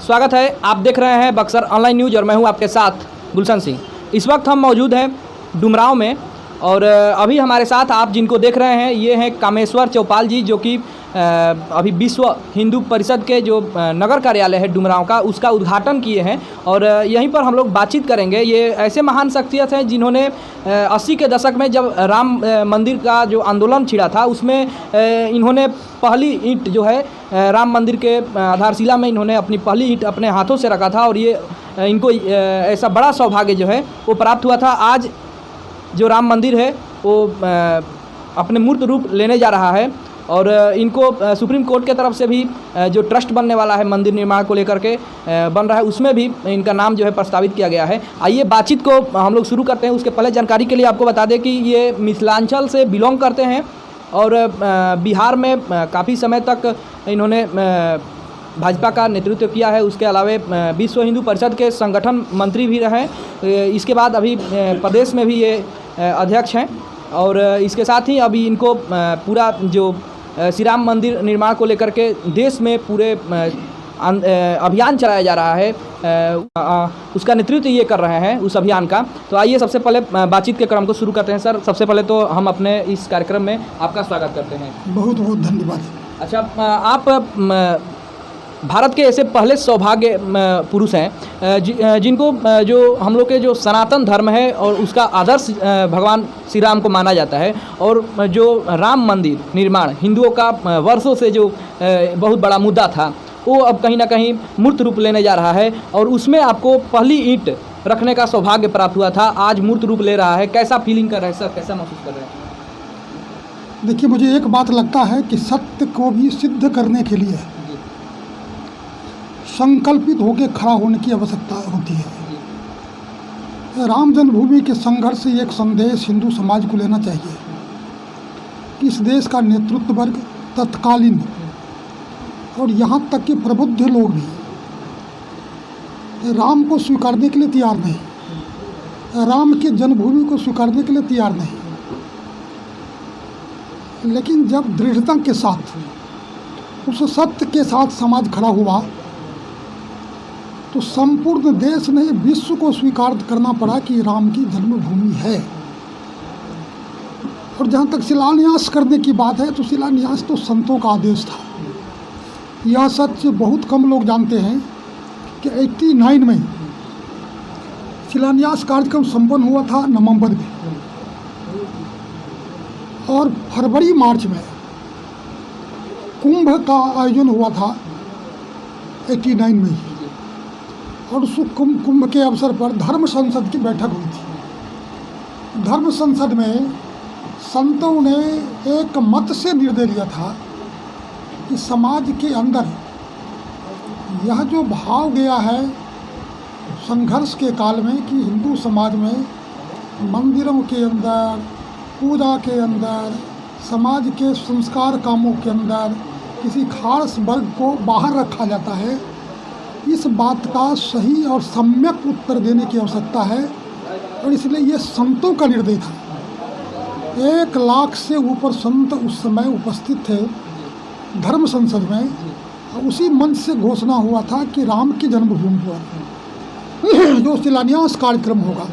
स्वागत है। आप देख रहे हैं बक्सर ऑनलाइन न्यूज़ और मैं हूं आपके साथ गुलशन सिंह। इस वक्त हम मौजूद हैं डुमरांव में और अभी हमारे साथ आप जिनको देख रहे हैं ये हैं कामेश्वर चौपाल जी, जो कि अभी विश्व हिंदू परिषद के जो नगर कार्यालय है डुमरांव का, उसका उद्घाटन किए हैं और यहीं पर हम लोग बातचीत करेंगे। ये ऐसे महान शख्सियत हैं जिन्होंने 80 के दशक में जब राम मंदिर का जो आंदोलन छिड़ा था उसमें इन्होंने पहली ईंट जो है राम मंदिर के आधारशिला में इन्होंने अपनी पहली ईंट अपने हाथों से रखा था और ये इनको ऐसा बड़ा सौभाग्य जो है वो प्राप्त हुआ था। आज जो राम मंदिर है वो अपने मूर्त रूप लेने जा रहा है और इनको सुप्रीम कोर्ट के तरफ से भी जो ट्रस्ट बनने वाला है मंदिर निर्माण को लेकर के बन रहा है, उसमें भी इनका नाम जो है प्रस्तावित किया गया है। आइए बातचीत को हम लोग शुरू करते हैं। उसके पहले जानकारी के लिए आपको बता दें कि ये मिथिलांचल से बिलोंग करते हैं और बिहार में काफ़ी समय तक इन्होंने भाजपा का नेतृत्व किया है। उसके अलावा विश्व हिंदू परिषद के संगठन मंत्री भी रहे। इसके बाद अभी प्रदेश में भी ये अध्यक्ष हैं और इसके साथ ही अभी इनको पूरा जो श्री राम मंदिर निर्माण को लेकर के देश में पूरे अभियान चलाया जा रहा है, उसका नेतृत्व ये कर रहे हैं उस अभियान का। तो आइए सबसे पहले बातचीत के क्रम को शुरू करते हैं। सर, सबसे पहले तो हम अपने इस कार्यक्रम में आपका स्वागत करते हैं। बहुत बहुत धन्यवाद। अच्छा, आप भारत के ऐसे पहले सौभाग्य पुरुष हैं जिनको जो हम लोग के जो सनातन धर्म है और उसका आदर्श भगवान श्री राम को माना जाता है और जो राम मंदिर निर्माण हिंदुओं का वर्षों से जो बहुत बड़ा मुद्दा था वो अब कहीं ना कहीं मूर्त रूप लेने जा रहा है और उसमें आपको पहली ईंट रखने का सौभाग्य प्राप्त हुआ था, आज मूर्त रूप ले रहा है। कैसा फीलिंग कर रहे हैं सर, कैसा महसूस कर रहे हैं? देखिए, मुझे एक बात लगता है कि सत्य को भी सिद्ध करने के लिए संकल्पित होकर खड़ा होने की आवश्यकता होती है। राम जन्मभूमि के संघर्ष से एक संदेश हिंदू समाज को लेना चाहिए कि इस देश का नेतृत्व वर्ग तत्कालीन और यहाँ तक कि प्रबुद्ध लोग भी राम को स्वीकारने के लिए तैयार नहीं, राम की जन्मभूमि को स्वीकारने के लिए तैयार नहीं। लेकिन जब दृढ़ता के साथ उस सत्य के साथ समाज खड़ा हुआ तो संपूर्ण देश ने विश्व को स्वीकार करना पड़ा कि राम की जन्मभूमि है। और जहाँ तक शिलान्यास करने की बात है तो शिलान्यास तो संतों का आदेश था। यह सच बहुत कम लोग जानते हैं कि 89 में शिलान्यास कार्यक्रम संपन्न हुआ था नवंबर में और फरवरी मार्च में कुंभ का आयोजन हुआ था 89 में ही। और उस कुंभ के अवसर पर धर्म संसद की बैठक हुई थी। धर्म संसद में संतों ने एक मत से निर्णय लिया था कि समाज के अंदर यह जो भाव गया है संघर्ष के काल में कि हिंदू समाज में मंदिरों के अंदर, पूजा के अंदर, समाज के संस्कार कामों के अंदर किसी खास वर्ग को बाहर रखा जाता है, इस बात का सही और सम्यक उत्तर देने की आवश्यकता है। और इसलिए ये संतों का निर्णय था। 1 लाख से ऊपर संत उस समय उपस्थित थे धर्म संसद में। उसी मंच से घोषणा हुआ था कि राम की जन्मभूमि पर जो शिलान्यास कार्यक्रम होगा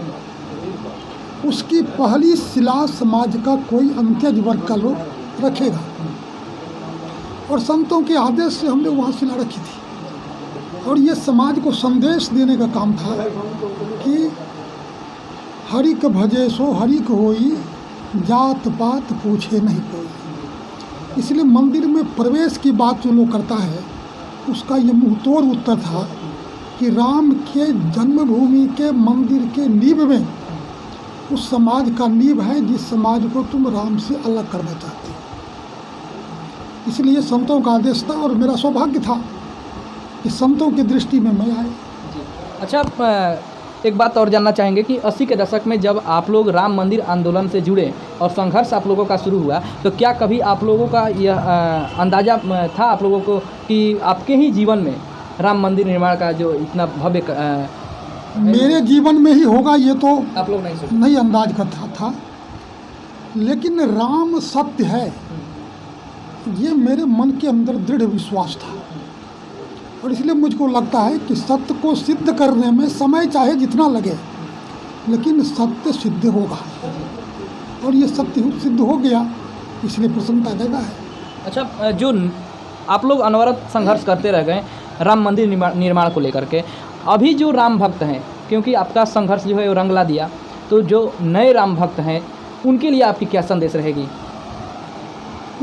उसकी पहली शिला समाज का कोई अंत्यज वर्ग का लोग रखेगा। और संतों के आदेश से हमने वहाँ शिला रखी थी और ये समाज को संदेश देने का काम था कि हरिक भजे सो हरिक होई, जात पात पूछे नहीं कोई। इसलिए मंदिर में प्रवेश की बात जो लोग करता है उसका ये मुंहतोड़ उत्तर था कि राम के जन्मभूमि के मंदिर के नींव में उस समाज का नींव है जिस समाज को तुम राम से अलग करना चाहते हो। इसलिए संतों का आदेश था और मेरा सौभाग्य था कि संतों की दृष्टि में मैं आया। अच्छा, एक बात और जानना चाहेंगे कि 80 के दशक में जब आप लोग राम मंदिर आंदोलन से जुड़े और संघर्ष आप लोगों का शुरू हुआ तो क्या कभी आप लोगों का यह अंदाज़ा था आप लोगों को कि आपके ही जीवन में राम मंदिर निर्माण का जो इतना भव्य मेरे जीवन में ही होगा ये तो आप लोग नहीं अंदाज करता था। लेकिन राम सत्य है ये मेरे मन के अंदर दृढ़ विश्वास था और इसलिए मुझको लगता है कि सत्य को सिद्ध करने में समय चाहे जितना लगे, लेकिन सत्य सिद्ध होगा, और ये सत्य सिद्ध हो गया, इसलिए प्रसन्नता देना है। अच्छा, जो आप लोग अनवरत संघर्ष करते रह गए राम मंदिर निर्माण को लेकर के, अभी जो राम भक्त हैं, क्योंकि आपका संघर्ष जो है वो रंग ला दिया, तो जो नए राम भक्त हैं उनके लिए आपकी क्या संदेश रहेगी?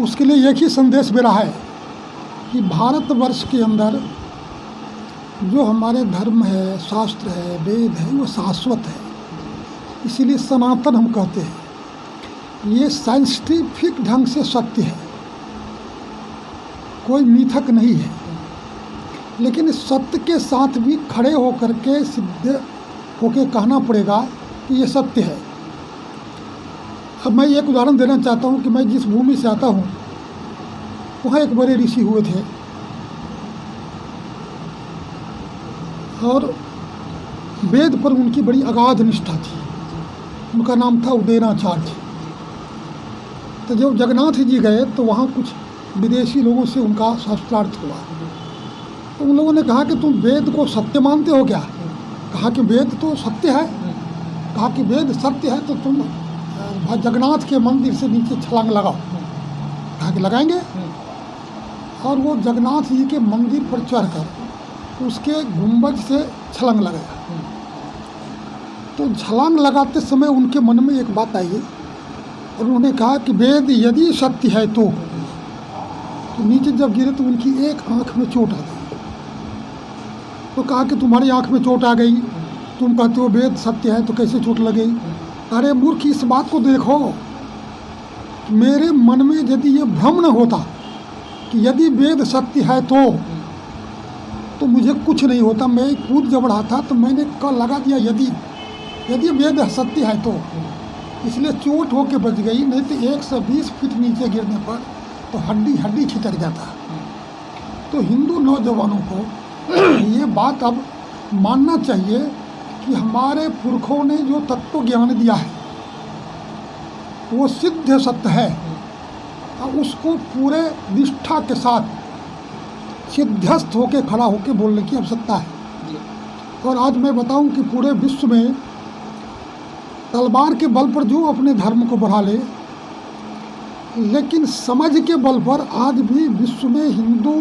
उसके लिए एक ही संदेश मेरा है कि भारतवर्ष के अंदर जो हमारे धर्म है, शास्त्र है, वेद है, वो शाश्वत है। इसीलिए सनातन हम कहते हैं। ये साइंटिफिक ढंग से सत्य है, कोई मिथक नहीं है, लेकिन इस सत्य के साथ भी खड़े होकर के सिद्ध होकर कहना पड़ेगा कि ये सत्य है। अब मैं एक उदाहरण देना चाहता हूँ कि मैं जिस भूमि से आता हूँ वहाँ एक बड़े ऋषि हुए थे, और वेद पर उनकी बड़ी अगाध निष्ठा थी। उनका नाम था उदयनाचार्य। तो जब जगन्नाथ जी गए तो वहाँ कुछ विदेशी लोगों से उनका शास्त्रार्थ हुआ, तो उन लोगों ने कहा कि तुम वेद को सत्य मानते हो क्या? कहा कि वेद तो सत्य है। कहा कि वेद सत्य है तो तुम जगन्नाथ के मंदिर से नीचे छलांग लगाओ। कहा कि लगाएंगे। और वो जगन्नाथ जी के मंदिर पर चढ़कर उसके गुंबज से छलांग लगाया। तो छलांग लगाते समय उनके मन में एक बात आई, और उन्होंने कहा कि वेद यदि सत्य है तो नीचे जब गिरे तो उनकी एक आंख में चोट आ गई। तो कहा कि तुम्हारी आंख में चोट आ गई, तुम कहते हो वेद सत्य है तो कैसे चोट लग गई? अरे मूर्ख, इस बात को देखो, मेरे मन में यदि ये भ्रम न होता कि यदि वेद सत्य है तो मुझे कुछ नहीं होता। मैं कूद जब रहा था तो मैंने कल लगा दिया यदि वेद सत्य है तो, इसलिए चोट होके बच गई, नहीं तो 120 फीट नीचे गिरने पर तो हड्डी हड्डी छितर जाता। तो हिंदू नौजवानों को ये बात अब मानना चाहिए कि हमारे पुरखों ने जो तत्व ज्ञान दिया है वो सिद्ध सत्य है, और उसको पूरे निष्ठा के साथ सिद्धस्थ होकर खड़ा होकर बोलने की आवश्यकता है। और आज मैं बताऊं कि पूरे विश्व में तलवार के बल पर जो अपने धर्म को बढ़ा ले, लेकिन समझ के बल पर आज भी विश्व में हिंदू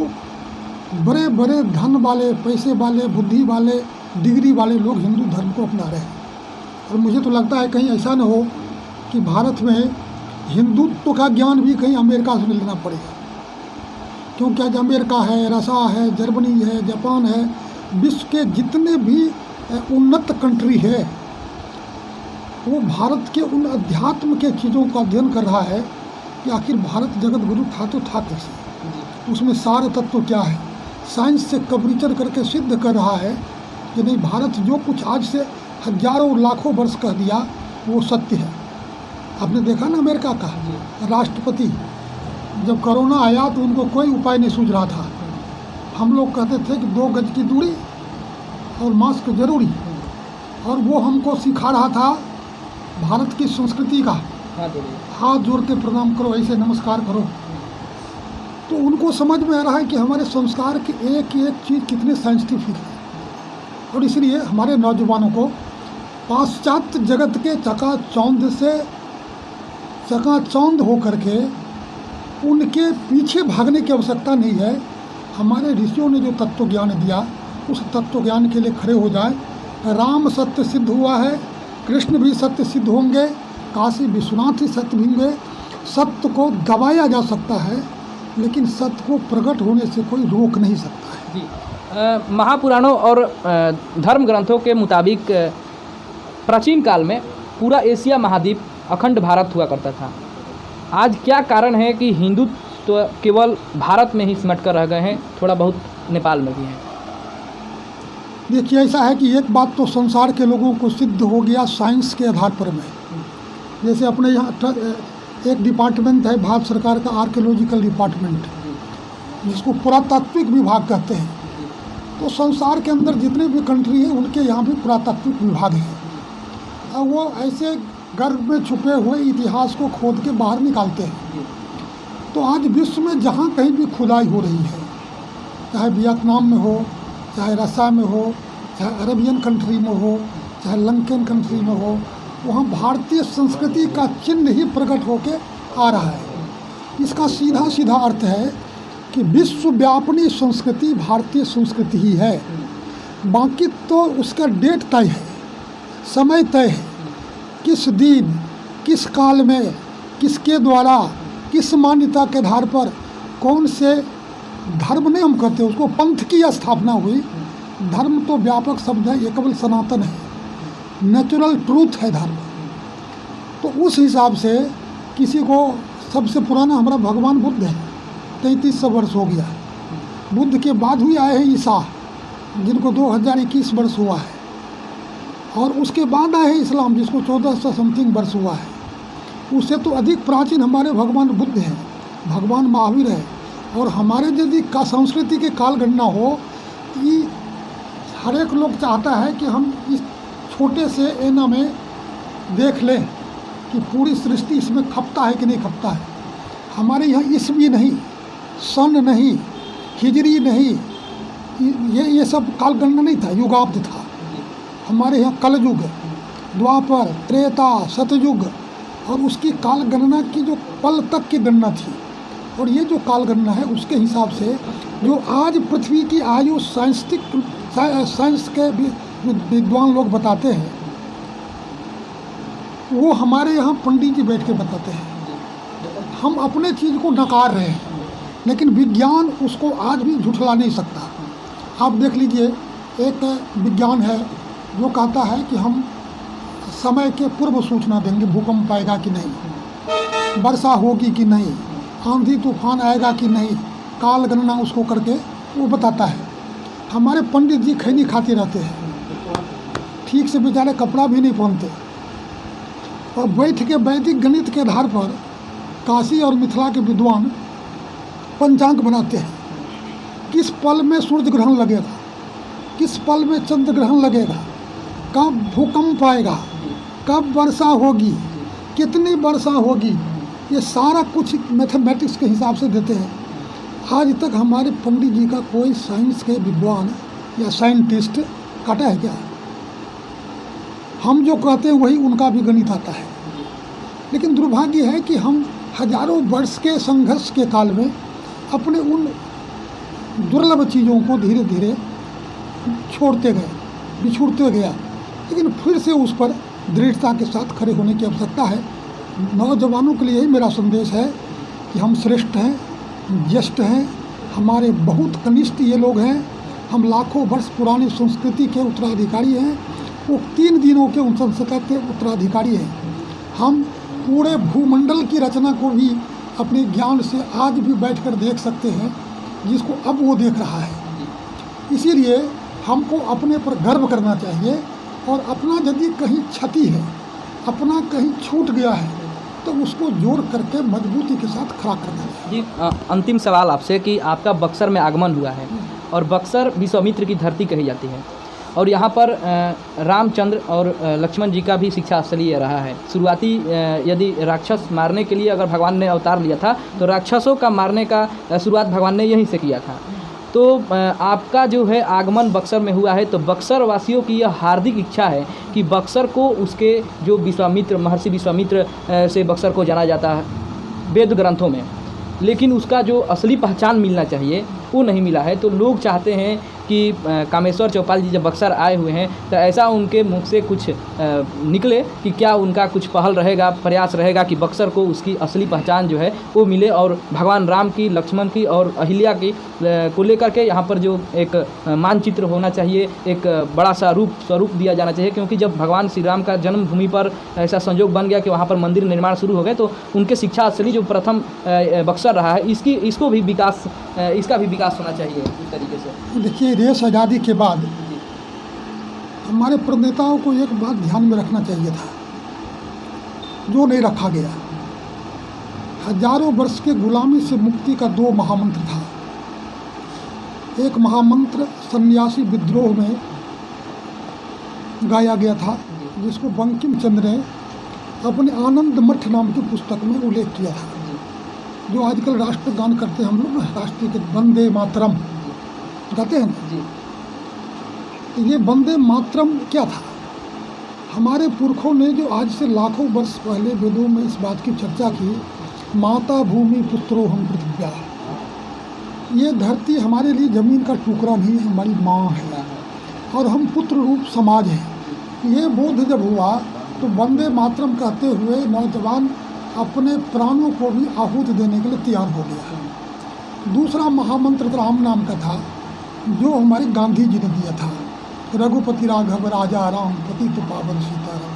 बड़े बड़े धन वाले, पैसे वाले, बुद्धि वाले, डिग्री वाले लोग हिंदू धर्म को अपना रहे हैं। और मुझे तो लगता है कहीं ऐसा न हो कि भारत में हिंदुत्व का ज्ञान भी कहीं अमेरिका से लेना पड़ेगा, क्योंकि आज अमेरिका है, रसा है, जर्मनी है, जापान है, विश्व के जितने भी उन्नत कंट्री है वो भारत के उन अध्यात्म के चीज़ों का अध्ययन कर रहा है कि आखिर भारत जगत गुरु था तो था कैसे, उसमें सार तत्व क्या है। साइंस से कब्रिचर करके सिद्ध कर रहा है कि नहीं, भारत जो कुछ आज से हजारों लाखों वर्ष कह दिया वो सत्य है। आपने देखा ना अमेरिका का राष्ट्रपति जब कोरोना आया तो उनको कोई उपाय नहीं सूझ रहा था। हम लोग कहते थे कि 2 गज की दूरी और मास्क जरूरी, और वो हमको सिखा रहा था भारत की संस्कृति का, हाथ जोड़ के प्रणाम करो, ऐसे नमस्कार करो। तो उनको समझ में आ रहा है कि हमारे संस्कार की एक एक चीज़ कितने साइंटिफिक है। और इसलिए हमारे नौजवानों को पाश्चात्य जगत के चकाचौंध हो करके उनके पीछे भागने की आवश्यकता नहीं है। हमारे ऋषियों ने जो तत्व ज्ञान दिया उस तत्व ज्ञान के लिए खड़े हो जाए। राम सत्य सिद्ध हुआ है, कृष्ण भी सत्य सिद्ध होंगे, काशी विश्वनाथ ही सत्य होंगे। सत्य को दबाया जा सकता है, लेकिन सत्य को प्रकट होने से कोई रोक नहीं सकता है। जी, महापुराणों और धर्म ग्रंथों के मुताबिक प्राचीन काल में पूरा एशिया महाद्वीप अखंड भारत हुआ करता था। आज क्या कारण है कि हिंदुत्व केवल भारत में ही सिमट कर रह गए हैं, थोड़ा बहुत नेपाल में भी है? देखिए, ऐसा है कि एक बात तो संसार के लोगों को सिद्ध हो गया साइंस के आधार पर में। जैसे अपने यहाँ एक डिपार्टमेंट है भारत सरकार का, आर्कियोलॉजिकल डिपार्टमेंट, जिसको पुरातात्विक विभाग कहते हैं। तो संसार के अंदर जितने भी कंट्री हैं उनके यहाँ भी पुरातात्विक विभाग है, और वो ऐसे गर्भ में छुपे हुए इतिहास को खोद के बाहर निकालते हैं। तो आज विश्व में जहाँ कहीं भी खुदाई हो रही है चाहे वियतनाम में हो, चाहे रसिया में हो, चाहे अरेबियन कंट्री में हो, चाहे लंकन कंट्री में हो, वहाँ भारतीय संस्कृति का चिन्ह ही प्रकट होके आ रहा है। इसका सीधा सीधा अर्थ है कि विश्वव्यापी संस्कृति भारतीय संस्कृति ही है। बाकी तो उसका डेट तय है, समय तय है, किस दिन, किस काल में, किसके द्वारा, किस मान्यता के आधार पर, कौन से धर्म ने हम कहते हैं उसको, पंथ की स्थापना हुई। धर्म तो व्यापक शब्द है, ये केवल सनातन है, नेचुरल ट्रूथ है धर्म। तो उस हिसाब से किसी को, सबसे पुराना हमारा भगवान बुद्ध है, 3300 वर्ष हो गया। बुद्ध के बाद हुई आए हैं ईसा, जिनको 2021 वर्ष हुआ है, और उसके बाद आए हैं इस्लाम, जिसको 1400 समथिंग वर्ष हुआ है। उससे तो अधिक प्राचीन हमारे भगवान बुद्ध हैं, भगवान महावीर है। और हमारे यदि का संस्कृति के काल गणना हो, ये हर एक लोग चाहता है कि हम इस छोटे से एना में देख लें कि पूरी सृष्टि इसमें खपता है कि नहीं खपता है। हमारे यहाँ ईस्वी नहीं, सन नहीं, हिजरी नहीं, ये सब काल गणना नहीं था, युगाब्द था। हमारे यहाँ कलयुग, द्वापर, त्रेता, सतयुग, और उसकी काल गणना की जो पल तक की गणना थी। और ये जो काल गणना है उसके हिसाब से जो आज पृथ्वी की आयु साइंस के विद्वान लोग बताते हैं, वो हमारे यहाँ पंडित जी बैठ के बताते हैं। हम अपने चीज़ को नकार रहे हैं, लेकिन विज्ञान उसको आज भी झुठला नहीं सकता। आप देख लीजिए, एक विज्ञान है जो कहता है कि हम समय के पूर्व सूचना देंगे, भूकंप आएगा कि नहीं, वर्षा होगी कि नहीं, आंधी तूफान आएगा कि नहीं, काल गणना उसको करके वो बताता है। हमारे पंडित जी खैनी खाते रहते हैं, ठीक से बेचारे कपड़ा भी नहीं पहनते, और बैठ के वैदिक गणित के आधार पर काशी और मिथिला के विद्वान पंचांग बनाते हैं। किस पल में सूर्य ग्रहण लगेगा, किस पल में चंद्र ग्रहण लगेगा, कब भूकंप आएगा, कब वर्षा होगी, कितनी वर्षा होगी, ये सारा कुछ मैथमेटिक्स के हिसाब से देते हैं। आज तक हमारे पंडित जी का कोई साइंस के विद्वान या साइंटिस्ट काटा है क्या? हम जो कहते हैं वही उनका भी गणित आता है। लेकिन दुर्भाग्य है कि हम हजारों वर्ष के संघर्ष के काल में अपने उन दुर्लभ चीज़ों को धीरे धीरे छोड़ते गए, बिछुड़ते गया। लेकिन फिर से उस पर दृढ़ता के साथ खड़े होने की आवश्यकता है। नौजवानों के लिए ही मेरा संदेश है कि हम श्रेष्ठ हैं, ज्येष्ठ हैं, हमारे बहुत कनिष्ठ ये लोग हैं, हम लाखों वर्ष पुरानी संस्कृति के उत्तराधिकारी हैं, वो 3 दिनों के उन संस्कार के उत्तराधिकारी हैं। हम पूरे भूमंडल की रचना को भी अपने ज्ञान से आज भी बैठकर देख सकते हैं, जिसको अब वो देख रहा है। इसीलिए हमको अपने पर गर्व करना चाहिए, और अपना यदि कहीं क्षति है, अपना कहीं छूट गया है, तो उसको जोड़ करके मजबूती के साथ खड़ा करना चाहिए। जी, अंतिम सवाल आपसे कि आपका बक्सर में आगमन हुआ है, और बक्सर विश्वामित्र की धरती कही जाती है, और यहाँ पर रामचंद्र और लक्ष्मण जी का भी शिक्षा स्थलीय रहा है। शुरुआती यदि राक्षस मारने के लिए अगर भगवान ने अवतार लिया था, तो राक्षसों का मारने का शुरुआत भगवान ने यहीं से किया था। तो आपका जो है आगमन बक्सर में हुआ है, तो बक्सर वासियों की यह हार्दिक इच्छा है कि बक्सर को उसके जो विश्वामित्र, महर्षि विश्वामित्र से बक्सर को जाना जाता है वेद ग्रंथों में, लेकिन उसका जो असली पहचान मिलना चाहिए वो नहीं मिला है। तो लोग चाहते हैं कि कामेश्वर चौपाल जी जब बक्सर आए हुए हैं, तो ऐसा उनके मुख से कुछ निकले कि क्या उनका कुछ पहल रहेगा, प्रयास रहेगा कि बक्सर को उसकी असली पहचान जो है वो मिले, और भगवान राम की, लक्ष्मण की और अहिल्या की को लेकर के यहाँ पर जो एक मानचित्र होना चाहिए, एक बड़ा सा स्वरूप दिया जाना चाहिए। क्योंकि जब भगवान श्री राम का जन्मभूमि पर ऐसा संयोग बन गया कि वहाँ पर मंदिर निर्माण शुरू हो गए, तो उनके शिक्षा स्थली जो प्रथम बक्सर रहा है, इसका भी विकास होना चाहिए इस तरीके से। देखिए, देश आज़ादी के बाद हमारे प्रणेताओं को एक बात ध्यान में रखना चाहिए था, जो नहीं रखा गया। हजारों वर्ष के गुलामी से मुक्ति का 2 महामंत्र था। एक महामंत्र सन्यासी विद्रोह में गाया गया था, जिसको बंकिम चंद्र ने अपने आनंद मठ नाम की पुस्तक में उल्लेख किया था, जो आजकल राष्ट्रगान करते हैं हम लोग, राष्ट्रीय गीत वंदे मातरम। गाते हैं ना। जी तो ये वंदे मातरम क्या था? हमारे पुरखों ने जो आज से लाखों वर्ष पहले वेदों में इस बात की चर्चा की, माता भूमि पुत्रो हम पृथिव्या, ये धरती हमारे लिए ज़मीन का टुकड़ा नहीं है, हमारी माँ है और हम पुत्र रूप समाज हैं। ये बोध जब हुआ तो वंदे मातरम कहते हुए नौजवान अपने प्राणों को भी आहुति देने के लिए तैयार हो गया। दूसरा महामंत्र राम नाम का था, जो हमारे गांधी जी ने दिया था, रघुपति राघव राजा राम पतित पावन सीताराम।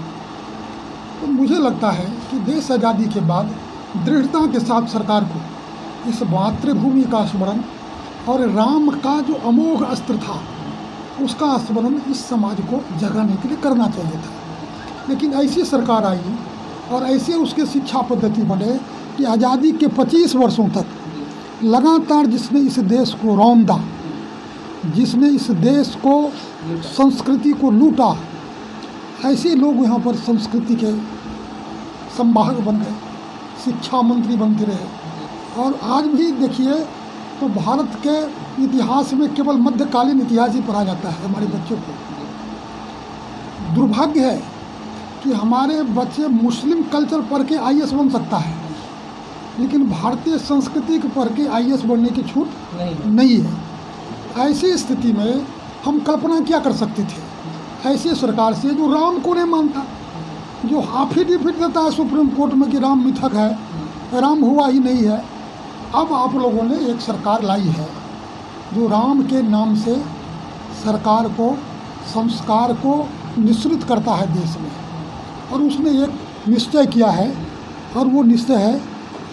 तो मुझे लगता है कि देश आज़ादी के बाद दृढ़ता के साथ सरकार को इस मातृभूमि का स्मरण और राम का जो अमोघ अस्त्र था उसका स्मरण इस समाज को जगाने के लिए करना चाहिए था। लेकिन ऐसी सरकार आई और ऐसे उसके शिक्षा पद्धति बने कि आज़ादी के 25 वर्षों तक लगातार जिसने इस देश को रौंदा, जिसने इस देश को संस्कृति को लूटा, ऐसे लोग यहाँ पर संस्कृति के संवाहक बन गए, शिक्षा मंत्री बनते रहे। और आज भी देखिए तो भारत के इतिहास में केवल मध्यकालीन इतिहास ही पढ़ा जाता है हमारे बच्चों को। दुर्भाग्य है कि हमारे बच्चे मुस्लिम कल्चर पढ़ के आईएएस बन सकता है, लेकिन भारतीय संस्कृति को पढ़ के आईएएस बनने की छूट नहीं है। ऐसी स्थिति में हम कल्पना क्या कर सकते थे ऐसी सरकार से जो राम को नहीं मानता, जो एफिडेविट देता है सुप्रीम कोर्ट में कि राम मिथक है, राम हुआ ही नहीं है। अब आप लोगों ने एक सरकार लाई है जो राम के नाम से सरकार को, संस्कार को निश्चित करता है देश में। और उसने एक निश्चय किया है, और वो निश्चय है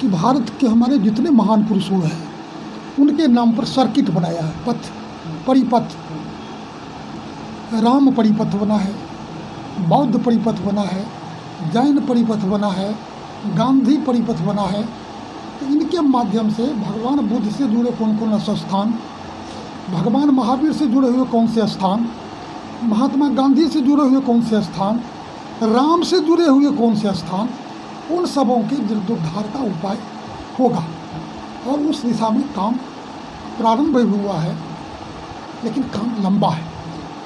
कि भारत के हमारे जितने महान पुरुष हुए हैं उनके नाम पर सर्किट बनाया है, पथ, परिपथ। राम परिपथ बना है, बौद्ध परिपथ बना है, जैन परिपथ बना है, गांधी परिपथ बना है। तो इनके माध्यम से भगवान बुद्ध से जुड़े कौन कौन से स्थान, भगवान महावीर से जुड़े हुए कौन से स्थान, महात्मा गांधी से जुड़े हुए कौन से स्थान, राम से जुड़े हुए कौन से स्थान, उन सबों के जीर्णोद्धार का उपाय होगा। और उस दिशा में काम प्रारंभ हुआ है, लेकिन काम लंबा है,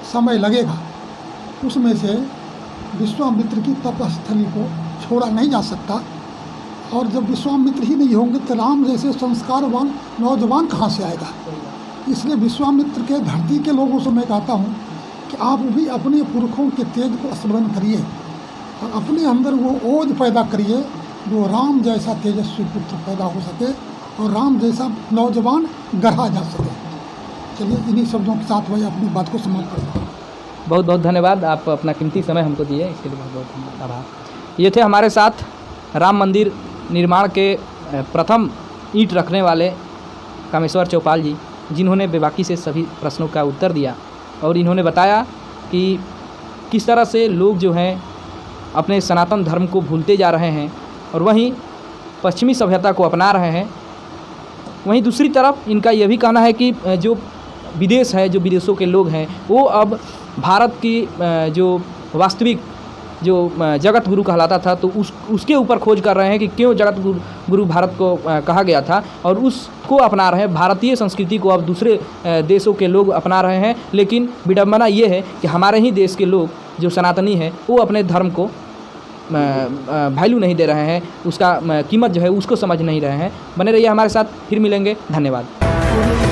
समय लगेगा। उसमें से विश्वामित्र की तपस्थली को छोड़ा नहीं जा सकता, और जब विश्वामित्र ही नहीं होंगे तो राम जैसे संस्कारवान नौजवान कहाँ से आएगा। इसलिए विश्वामित्र के धरती के लोगों से मैं कहता हूँ कि आप भी अपने पुरखों के तेज को स्मरण करिए और अपने अंदर वो ओज पैदा करिए जो राम जैसा तेजस्वी पुत्र पैदा हो सके और राम जैसा नौजवान गढ़ा जा सके। चलिए इन्हीं शब्दों के साथ वही अपनी बात को समाप्त करता हूँ। बहुत बहुत धन्यवाद, आप अपना कीमती समय हमको दिए, इसके लिए बहुत बहुत आभार। ये थे हमारे साथ राम मंदिर निर्माण के प्रथम ईंट रखने वाले कामेश्वर चौपाल जी, जिन्होंने बेबाकी से सभी प्रश्नों का उत्तर दिया और इन्होंने बताया कि किस तरह से लोग जो हैं अपने सनातन धर्म को भूलते जा रहे हैं और वहीं पश्चिमी सभ्यता को अपना रहे हैं। वहीं दूसरी तरफ इनका यह भी कहना है कि जो विदेश है, जो विदेशों के लोग हैं, वो अब भारत की जो वास्तविक जो जगत गुरु कहलाता था तो उसके ऊपर खोज कर रहे हैं कि क्यों जगत गुरु भारत को कहा गया था, और उसको अपना रहे हैं। भारतीय संस्कृति को अब दूसरे देशों के लोग अपना रहे हैं, लेकिन विडंबना ये है कि हमारे ही देश के लोग जो सनातनी हैं वो अपने धर्म को वैल्यू नहीं दे रहे हैं, उसका कीमत जो है उसको समझ नहीं रहे हैं। बने रहिए हमारे साथ, फिर मिलेंगे। धन्यवाद।